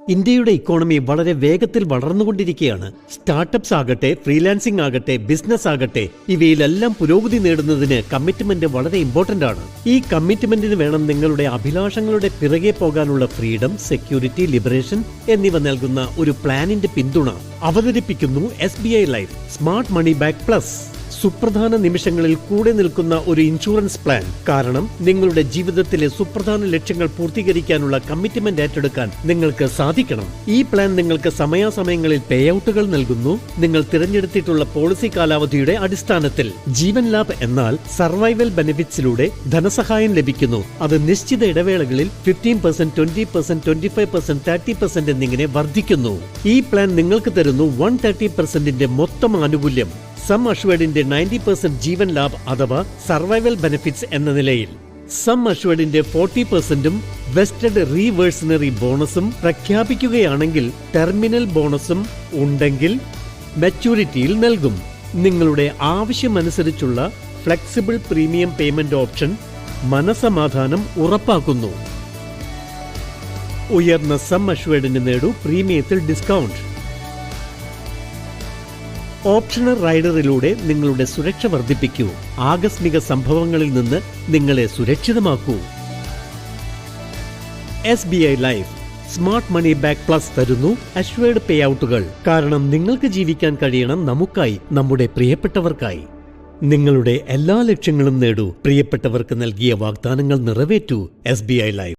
ഇന്ത്യയുടെ ഇക്കോണമി വളരെ വേഗത്തിൽ വളർന്നുകൊണ്ടിരിക്കുകയാണ്. സ്റ്റാർട്ടപ്സ് ആകട്ടെ, ഫ്രീലാൻസിംഗ് ആകട്ടെ, ബിസിനസ് ആകട്ടെ, ഇവയിലെല്ലാം പുരോഗതി നേടുന്നതിന് കമ്മിറ്റ്മെന്റ് വളരെ ഇമ്പോർട്ടന്റ് ആണ്. ഈ കമ്മിറ്റ്മെന്റിന് വേണം നിങ്ങളുടെ അഭിലാഷങ്ങളുടെ പിറകെ പോകാനുള്ള ഫ്രീഡം, സെക്യൂരിറ്റി, ലിബറേഷൻ എന്നിവ നൽകുന്ന ഒരു പ്ലാനിന്റെ പിന്തുണ. അവതരിപ്പിക്കുന്നു SBI life smart money back plus. സുപ്രധാന നിമിഷങ്ങളിൽ കൂടെ നിൽക്കുന്ന ഒരു ഇൻഷുറൻസ് പ്ലാൻ. കാരണം നിങ്ങളുടെ ജീവിതത്തിലെ സുപ്രധാന ലക്ഷ്യങ്ങൾ പൂർത്തീകരിക്കാനുള്ള കമ്മിറ്റ്മെന്റ് ഏറ്റെടുക്കാൻ നിങ്ങൾക്ക് സാധിക്കണം. ഈ പ്ലാൻ നിങ്ങൾക്ക് സമയാസമയങ്ങളിൽ പേ ഔട്ടുകൾ നൽകുന്നു. നിങ്ങൾ തിരഞ്ഞെടുത്തിട്ടുള്ള പോളിസി കാലാവധിയുടെ അടിസ്ഥാനത്തിൽ. ജീവൻ ലാഭ് എന്നാൽ സർവൈവൽ ബെനിഫിറ്റ്സിലൂടെ ധനസഹായം ലഭിക്കുന്നു. അത് നിശ്ചിത ഇടവേളകളിൽ 15%, 20%, 25%, 30% എന്നിങ്ങനെ വർദ്ധിക്കുന്നു. ഈ പ്ലാൻ നിങ്ങൾക്ക് തരുന്നു 130%ന്റെ മൊത്തം ആനുകൂല്യം. സം അഷ്വേർഡിന്റെ 90% ജീവൻ ലാഭ് അഥവാ സർവൈവൽ ബെനിഫിറ്റ്സ് എന്ന നിലയിൽ. സം അഷ്വേർഡിന്റെ 40%ഉം വെസ്റ്റഡ് റീവേഴ്സണറി ബോണസും പ്രഖ്യാപിക്കുകയാണെങ്കിൽ ടെർമിനൽ ബോണസും ഉണ്ടെങ്കിൽ മെച്യൂരിറ്റിയിൽ നൽകും. നിങ്ങളുടെ ആവശ്യമനുസരിച്ചുള്ള ഫ്ലെക്സിബിൾ പ്രീമിയം പേയ്മെന്റ് ഓപ്ഷൻ മനസമാധാനം ഉറപ്പാക്കുന്നു. ഉയർന്ന സം അഷ്വേർഡിന് നേടൂ പ്രീമിയത്തിൽ ഡിസ്കൗണ്ട്. ഓപ്ഷണൽ റൈഡറിലൂടെ നിങ്ങളുടെ സുരക്ഷ വർദ്ധിപ്പിക്കൂ. ആകസ്മിക സംഭവങ്ങളിൽ നിന്ന് നിങ്ങളെ സുരക്ഷിതമാക്കൂ. SBI life smart money back plus തരുന്നു അഷ്വേർഡ് പേ ഔട്ടുകൾ. കാരണം നിങ്ങൾക്ക് ജീവിക്കാൻ കഴിയണം നമുക്കായി, നമ്മുടെ പ്രിയപ്പെട്ടവർക്കായി. നിങ്ങളുടെ എല്ലാ ലക്ഷ്യങ്ങളും നേടൂ. പ്രിയപ്പെട്ടവർക്ക് നൽകിയ വാഗ്ദാനങ്ങൾ നിറവേറ്റൂ. SBI life.